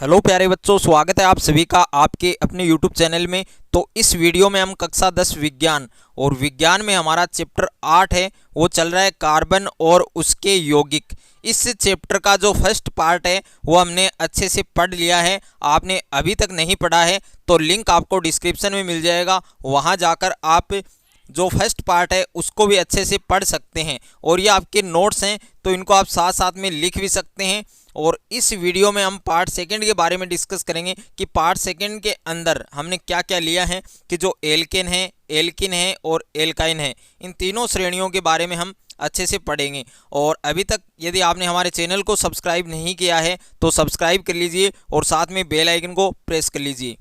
Hello प्यारे बच्चों, स्वागत है आप सभी का आपके अपने YouTube चैनल में। तो इस वीडियो में हम कक्षा 10 विज्ञान और विज्ञान में हमारा चैप्टर 8 है, वो चल रहा है कार्बन और उसके यौगिक। इस चैप्टर का जो फर्स्ट पार्ट है वो हमने अच्छे से पढ़ लिया है। आपने अभी तक नहीं पढ़ा है तो लिंक आपको डिस्क्रिप्शन में मिल जाएगा, वहाँ जाकर आप जो फर्स्ट पार्ट है उसको भी अच्छे से पढ़ सकते हैं। और ये आपके नोट्स हैं तो इनको आप साथ साथ में लिख भी सकते हैं। और इस वीडियो में हम पार्ट सेकंड के बारे में डिस्कस करेंगे कि पार्ट सेकंड के अंदर हमने क्या क्या लिया है, कि जो एल्केन है, एल्किन है और एल्काइन है, इन तीनों श्रेणियों के बारे में हम अच्छे से पढ़ेंगे। और अभी तक यदि आपने हमारे चैनल को सब्सक्राइब नहीं किया है तो सब्सक्राइब कर लीजिए और साथ में बेल आइकन को प्रेस कर लीजिए।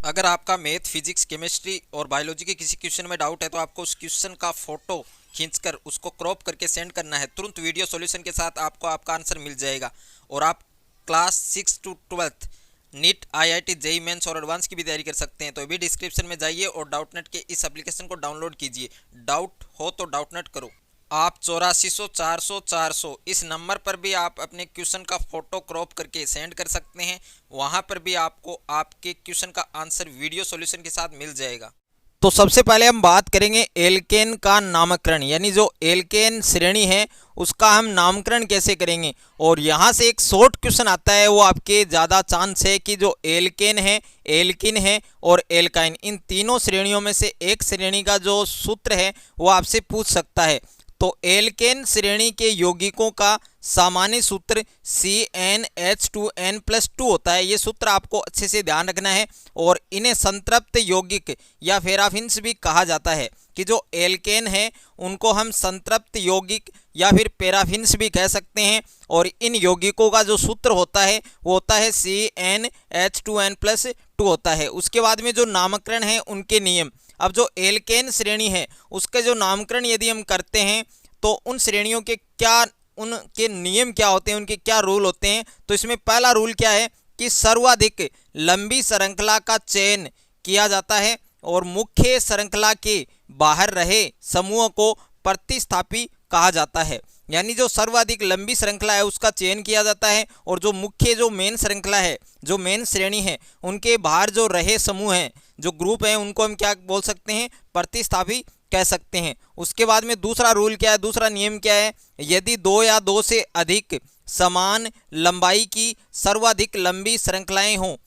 अगर आपका मैथ, फिजिक्स, केमिस्ट्री और बायोलॉजी के किसी क्वेश्चन में डाउट है तो आपको उस क्वेश्चन का फोटो खींचकर उसको क्रॉप करके सेंड करना है। तुरंत वीडियो सॉल्यूशन के साथ आपको आपका आंसर मिल जाएगा। और आप class 6 to 12 NEET, IIT, JEE mains और एडवांस की भी तैयारी कर सकते हैं। तो अभी डिस्क्रिप्शन में जाइए और डाउटनेट के इस एप्लीकेशन को डाउनलोड कीजिए। डाउट हो तो डाउटनेट करो। आप 8400 400 400 इस नंबर पर भी आप अपने क्वेश्चन का फोटो क्रॉप करके सेंड कर सकते हैं। वहां पर भी आपको आपके क्वेश्चन का आंसर वीडियो सॉल्यूशन के साथ मिल जाएगा। तो सबसे पहले हम बात करेंगे एल्केन का नामकरण, यानी जो एल्केन श्रेणी है उसका हम नामकरण कैसे करेंगे। और यहाँ से एक शॉर्ट क्वेश्चन आता है, वो आपके ज़्यादा चांस है कि जो एल्केन है, एल्किन है और एल्काइन, इन तीनों श्रेणियों में से एक श्रेणी का जो सूत्र है वो आपसे पूछ सकता है। तो एल्केन श्रेणी के यौगिकों का सामान्य सूत्र CnH2n+2 होता है। ये सूत्र आपको अच्छे से ध्यान रखना है। और इन्हें संतृप्त यौगिक या पैराफिन्स भी कहा जाता है, कि जो एल्केन है उनको हम संतृप्त यौगिक या फिर पैराफिन्स भी कह सकते हैं। और इन यौगिकों का जो सूत्र होता है वो होता है CnH2n+2 होता है। उसके बाद में जो नामकरण है उनके नियम। अब जो एल्केन श्रेणी है उसका जो नामकरण यदि हम करते हैं तो उन श्रेणियों के क्या, उनके नियम क्या होते हैं, उनके क्या रूल होते हैं। तो इसमें पहला रूल क्या है कि सर्वाधिक लंबी श्रृंखला का चयन किया जाता है और मुख्य श्रृंखला के बाहर रहे समूह को प्रतिस्थापी कहा जाता है। यानी जो सर्वाधिक लंबी श्रृंखला है उसका चयन किया जाता है और जो मुख्य, जो मेन श्रृंखला है, जो मेन श्रेणी है, उनके बाहर जो रहे समूह हैं, जो ग्रुप हैं, उनको हम क्या बोल सकते हैं, प्रतिस्थापी कह सकते हैं। उसके बाद में दूसरा रूल क्या है, दूसरा नियम क्या है, यदि दो या दो से अधिक समान लंबाई की सर्वाधिक लंबी श्रृंखलाएं हों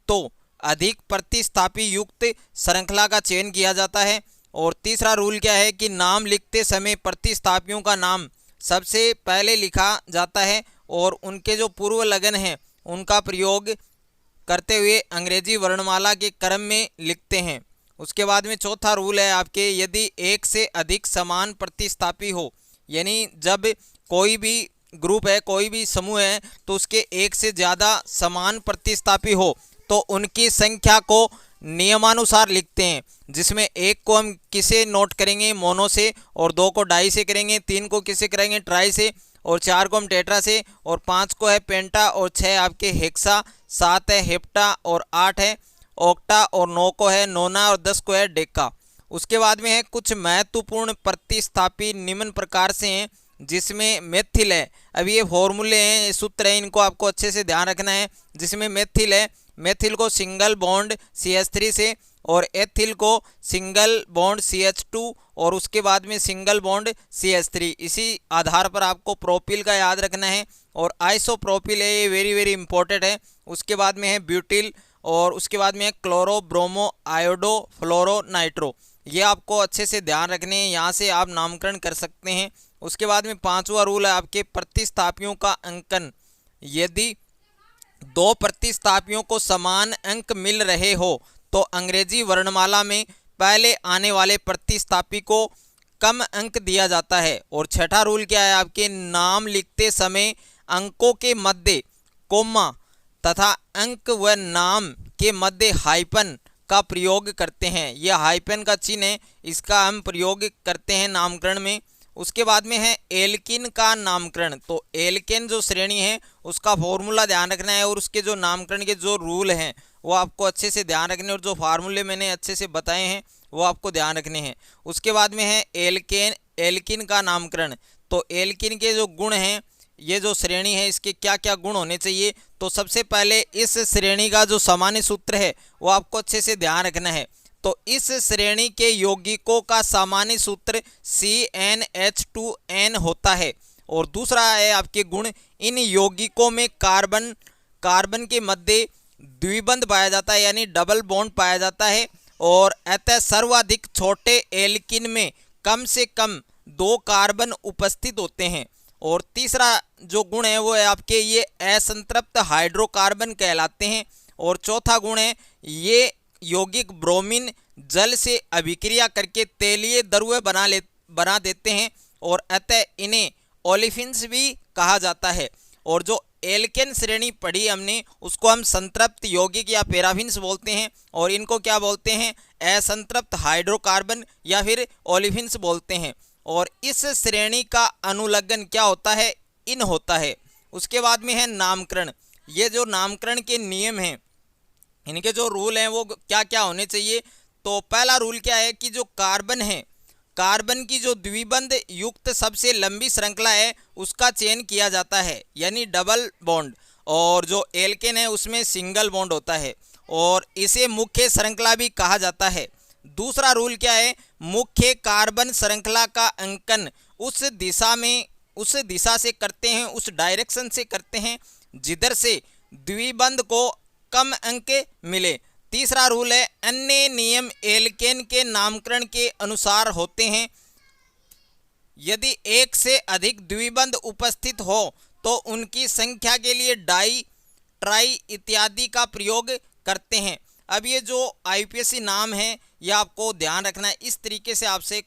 तो अधिक प्रतिस्थापी युक्त श्रृंखला का चयन किया जाता है। और तीसरा रूल क्या है कि नाम लिखते समय प्रतिस्थापियों का नाम सबसे पहले लिखा जाता है और उनके जो पूर्व लगन हैं उनका प्रयोग करते हुए अंग्रेजी वर्णमाला के क्रम में लिखते हैं। उसके बाद में चौथा रूल है आपके, यदि एक से अधिक समान प्रतिस्थापी हो, यानी जब कोई भी ग्रुप है, कोई भी समूह है तो उसके एक से ज़्यादा समान प्रतिस्थापी हो तो उनकी संख्या को नियमानुसार लिखते हैं, जिसमें एक को हम किसे नोट करेंगे, मोनो से, और दो को डाई से करेंगे, तीन को किसे करेंगे, ट्राई से, और चार को हम टेट्रा से, और पाँच को है पेंटा, और छः आपके हेक्सा, सात है हेप्टा, और आठ है ऑक्टा, और नौ को है नोना, और 10 को है डेका। उसके बाद में है कुछ महत्वपूर्ण प्रतिस्थापी निम्न प्रकार से हैं, जिसमें मेथिल है। अब ये फॉर्मूले हैं, ये सूत्र हैं, इनको आपको अच्छे से ध्यान रखना है। जिसमें मेथिल है, मेथिल को सिंगल बॉन्ड CH3 से, और एथिल को सिंगल बॉन्ड CH2, और उसके बाद में सिंगल बॉन्ड CH3। इसी आधार पर आपको प्रोपिल का याद रखना है। और आइसोप्रोपिल है, ये वेरी वेरी इंपॉर्टेंट है। उसके बाद में है ब्यूटिल, और उसके बाद में है क्लोरो, ब्रोमो, आयोडो, फ्लोरो, नाइट्रो। ये आपको अच्छे से ध्यान रखने हैं, यहाँ से आप नामकरण कर सकते हैं। उसके बाद में पांचवा रूल है आपके प्रतिस्थापियों का अंकन। यदि दो प्रतिस्थापियों को समान अंक मिल रहे हो तो अंग्रेजी वर्णमाला में पहले आने वाले प्रतिस्थापी को कम अंक दिया जाता है। और छठा रूल क्या है आपके, नाम लिखते समय अंकों के मध्य कोमा तथा अंक व नाम के मध्य हाइपन का प्रयोग करते हैं। यह हाइपन का चिन्ह है, इसका हम प्रयोग करते हैं नामकरण में। उसके बाद में है एल्किन का नामकरण। तो एल्केन जो श्रेणी है उसका फॉर्मूला ध्यान रखना है और उसके जो नामकरण के जो रूल हैं वो आपको अच्छे से ध्यान रखने, और जो फार्मूले मैंने अच्छे से बताए हैं वो आपको ध्यान रखने हैं। उसके बाद में है एल्किन का नामकरण। तो एल्किन के जो गुण हैं ये जो श्रेणी है इसके क्या क्या गुण होने चाहिए। तो सबसे पहले इस श्रेणी का जो सामान्य सूत्र है वो आपको अच्छे से ध्यान रखना है। तो इस श्रेणी के यौगिकों का सामान्य सूत्र CnH2n होता है। और दूसरा है आपके गुण, इन यौगिकों में कार्बन के मध्य द्विबंध पाया जाता है, यानी डबल बॉन्ड पाया जाता है। और अतः सर्वाधिक छोटे एल्किन में कम से कम 2 कार्बन उपस्थित होते हैं। और तीसरा जो गुण है वो है आपके ये असंतृप्त हाइड्रोकार्बन कहलाते हैं। और चौथा गुण है ये यौगिक ब्रोमीन जल से अभिक्रिया करके तेलीय द्रव्य बना देते हैं, और अतः इन्हें ओलिफिन्स भी कहा जाता है। और जो एल्केन श्रेणी पढ़ी हमने उसको हम संतृप्त यौगिक या पैराफिन्स बोलते हैं, और इनको क्या बोलते हैं, असंतृप्त हाइड्रोकार्बन या फिर ओलिफिन्स बोलते हैं। और इस श्रेणी का अनुलग्न क्या होता है, इन होता है। उसके बाद में है नामकरण। ये जो नामकरण के नियम हैं, इनके जो रूल हैं वो क्या क्या होने चाहिए। तो पहला रूल क्या है कि जो कार्बन है, कार्बन की जो द्विबंध युक्त सबसे लंबी श्रृंखला है उसका चयन किया जाता है, यानी डबल बॉन्ड। और जो एल्केन है उसमें सिंगल बॉन्ड होता है, और इसे मुख्य श्रृंखला भी कहा जाता है। दूसरा रूल क्या है, मुख्य कार्बन श्रृंखला का अंकन उस दिशा से करते हैं, उस डायरेक्शन से करते हैं जिधर से द्विबंध को कम अंक मिले। तीसरा रूल है, अन्य नियम एल्केन के नामकरण के अनुसार होते हैं। यदि एक से अधिक द्विबंध उपस्थित हो तो उनकी संख्या के लिए डाई, ट्राई इत्यादि का प्रयोग करते हैं। अब ये जो IPSC नाम है ये आपको ध्यान रखना है, इस तरीके से आपसे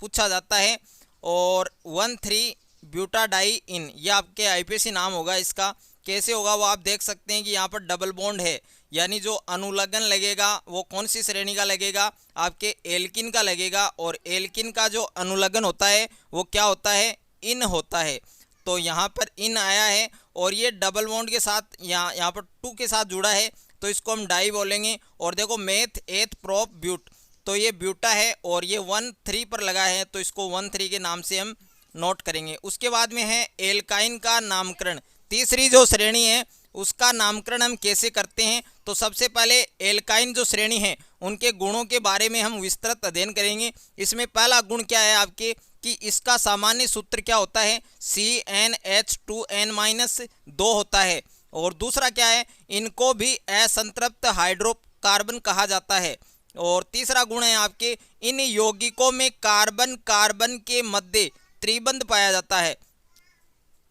पूछा जाता है। और 1,3 ब्यूटाडाइइन ये आपके IPSC नाम होगा। इसका कैसे होगा वो आप देख सकते हैं कि यहाँ पर डबल बॉन्ड है, यानी जो अनुलग्न लगेगा वो कौन सी श्रेणी का लगेगा, आपके एल्किन का लगेगा। और एल्किन का जो अनुलग्न होता है वो क्या होता है, इन होता है। तो यहाँ पर इन आया है, और ये डबल बॉन्ड के साथ यहाँ पर 2 के साथ जुड़ा है, तो इसको हम डाई बोलेंगे। और देखो मेथ एथ प्रोप ब्यूट, तो ये ब्यूटा है, और ये 1,3 पर लगा है, तो इसको 1,3 के नाम से हम नोट करेंगे। उसके बाद में है एल्काइन का नामकरण। तीसरी जो श्रेणी है उसका नामकरण हम कैसे करते हैं। तो सबसे पहले एल्काइन जो श्रेणी है उनके गुणों के बारे में हम विस्तृत अध्ययन करेंगे। इसमें पहला गुण क्या है आपके कि इसका सामान्य सूत्र क्या होता है, CnH2n-2 होता है। और दूसरा क्या है, इनको भी असंतृप्त हाइड्रोकार्बन कहा जाता है। और तीसरा गुण है आपके, इन यौगिकों में कार्बन के मध्य त्रिबंध पाया जाता है।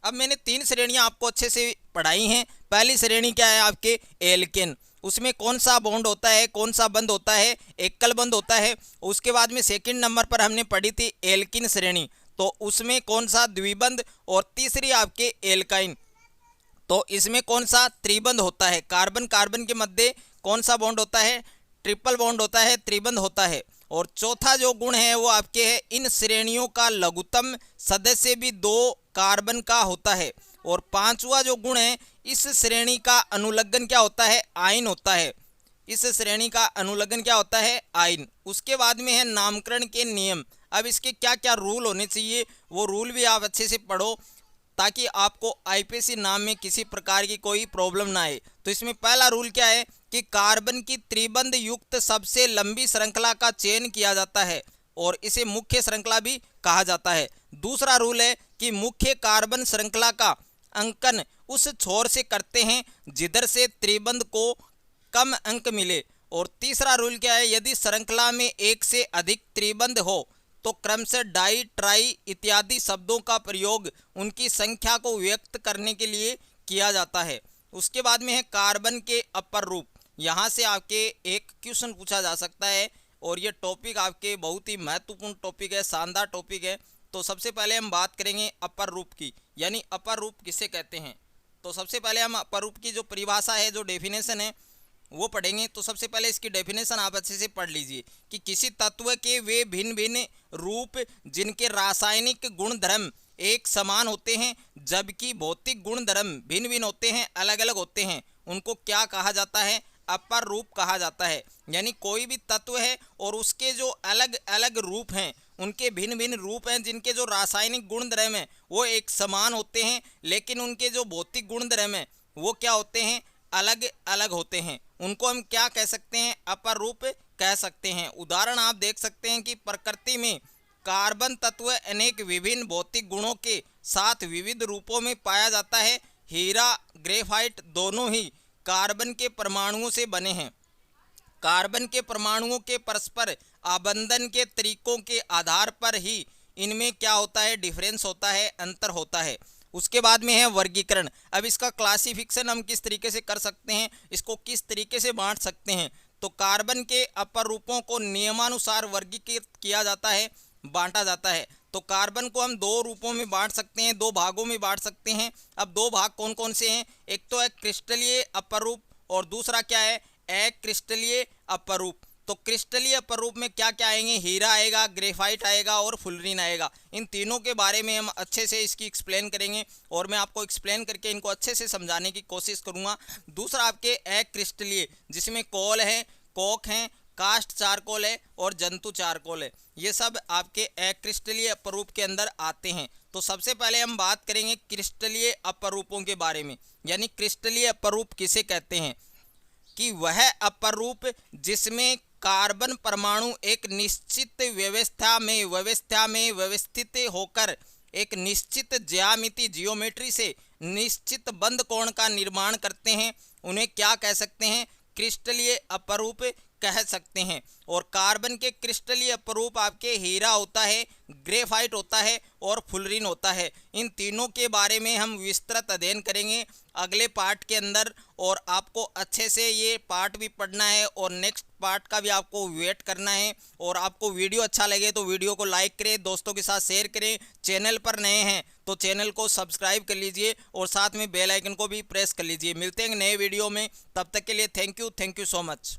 अब मैंने 3 श्रेणियां आपको अच्छे से पढ़ाई हैं। पहली श्रेणी क्या है आपके एल्केन, उसमें कौन सा बॉन्ड होता है, कौन सा बंध होता है, एकल बंध होता है। उसके बाद में सेकंड नंबर पर हमने पढ़ी थी एल्किन श्रेणी, तो उसमें कौन सा द्विबंध। और तीसरी आपके एल्काइन, तो इसमें कौन सा त्रिबंध होता है, कार्बन के मध्य कौन सा बॉन्ड होता है, ट्रिपल बॉन्ड होता है, त्रिबंध होता है। और चौथा जो गुण है वो आपके है, इन श्रेणियों का लघुत्तम सदस्य भी 2 कार्बन का होता है। और पांचवा जो गुण है, इस श्रेणी का अनुलग्न क्या होता है, आयन होता है। इस श्रेणी का अनुलग्न क्या होता है, आयन। उसके बाद में है नामकरण के नियम। अब इसके क्या क्या रूल होने चाहिए वो रूल भी आप अच्छे से पढ़ो, ताकि आपको IPSC नाम में किसी प्रकार की कोई प्रॉब्लम ना आए। तो इसमें पहला रूल क्या है कि कार्बन की त्रिबंध युक्त सबसे लंबी श्रृंखला का चयन किया जाता है, और इसे मुख्य श्रृंखला भी कहा जाता है। दूसरा रूल है कि मुख्य कार्बन श्रृंखला का अंकन उस छोर से करते हैं जिधर से त्रिबंध को कम अंक मिले। और तीसरा रूल क्या है, यदि श्रृंखला में एक से अधिक त्रिबंध हो तो क्रमशः डाई, ट्राई इत्यादि शब्दों का प्रयोग उनकी संख्या को व्यक्त करने के लिए किया जाता है। उसके बाद में है कार्बन के अपर रूप। यहाँ से आपके एक क्वेश्चन पूछा जा सकता है, और ये टॉपिक आपके बहुत ही महत्वपूर्ण टॉपिक है, शानदार टॉपिक है। तो सबसे पहले हम बात करेंगे अपर रूप की, यानी अपर रूप किसे कहते हैं। तो सबसे पहले हम अपर रूप की जो परिभाषा है, जो डेफिनेशन है वो पढ़ेंगे। तो सबसे पहले इसकी डेफिनेशन आप अच्छे से पढ़ लीजिए कि किसी तत्व के वे भिन्न भिन्न रूप जिनके रासायनिक गुणधर्म एक समान होते हैं जबकि भौतिक गुणधर्म भिन्न भिन्न होते हैं, अलग अलग होते हैं, उनको क्या कहा जाता है, अपर रूप कहा जाता है। यानी कोई भी तत्व है और उसके जो अलग अलग रूप हैं उनके भिन्न भिन्न रूप हैं, जिनके जो रासायनिक गुणधर्म हैं वो एक समान होते हैं, लेकिन उनके जो भौतिक गुणधर्म हैं वो क्या होते हैं, अलग अलग होते हैं। उनको हम क्या कह सकते हैं, अपर रूप कह सकते हैं। उदाहरण आप देख सकते हैं कि प्रकृति में कार्बन तत्व अनेक विभिन्न भौतिक गुणों के साथ विविध रूपों में पाया जाता है। हीरा, ग्रेफाइट दोनों ही कार्बन के परमाणुओं से बने हैं। कार्बन के परमाणुओं के परस्पर आबंधन के तरीकों के आधार पर ही इनमें क्या होता है, डिफरेंस होता है, अंतर होता है। उसके बाद में है वर्गीकरण। अब इसका क्लासिफिकेशन हम किस तरीके से कर सकते हैं, इसको किस तरीके से बांट सकते हैं। तो कार्बन के अपर रूपों को नियमानुसार वर्गीकृत किया जाता है, बांटा जाता है। तो कार्बन को हम दो रूपों में बांट सकते हैं, दो भागों में बांट सकते हैं। अब दो भाग कौन कौन से हैं, एक तो है क्रिस्टलीय अपर रूप और दूसरा क्या है, अक्रिस्टलीय अपर रूप। तो क्रिस्टलीय अपर रूप में क्या क्या आएंगे, हीरा आएगा, ग्रेफाइट आएगा और फुलरीन आएगा। इन तीनों के बारे में हम अच्छे से इसकी एक्सप्लेन करेंगे और मैं आपको एक्सप्लेन करके इनको अच्छे से समझाने की कोशिश करूंगा। दूसरा आपके अक्रिस्टलीय, जिसमें कोल है, कोक है, कास्ट चारकोल है और जंतु चारकोल है। ये सब आपके अक्रिस्टलीय अपर रूप के अंदर आते हैं। तो सबसे पहले हम बात करेंगे क्रिस्टलीय अपर रूपों के बारे में। यानी क्रिस्टलीय अपर रूप किसे कहते हैं, कि वह अपर रूप जिसमें कार्बन परमाणु एक निश्चित व्यवस्था में व्यवस्थित होकर एक निश्चित ज्यामिति जियोमेट्री से निश्चित बंद कोण का निर्माण करते हैं, उन्हें क्या कह सकते हैं, क्रिस्टलीय अपर रूप कह सकते हैं। और कार्बन के क्रिस्टलीय अपर रूप आपके हीरा होता है, ग्रेफाइट होता है और फुलरीन होता है। इन तीनों के बारे में हम विस्तृत अध्ययन करेंगे अगले पार्ट के अंदर, और आपको अच्छे से ये पार्ट भी पढ़ना है और नेक्स्ट पार्ट का भी आपको वेट करना है। और आपको वीडियो अच्छा लगे तो वीडियो को लाइक करें, दोस्तों के साथ शेयर करें। चैनल पर नए हैं तो चैनल को सब्सक्राइब कर लीजिए और साथ में बेल आइकन को भी प्रेस कर लीजिए। मिलते हैं नए वीडियो में, तब तक के लिए थैंक यू सो मच।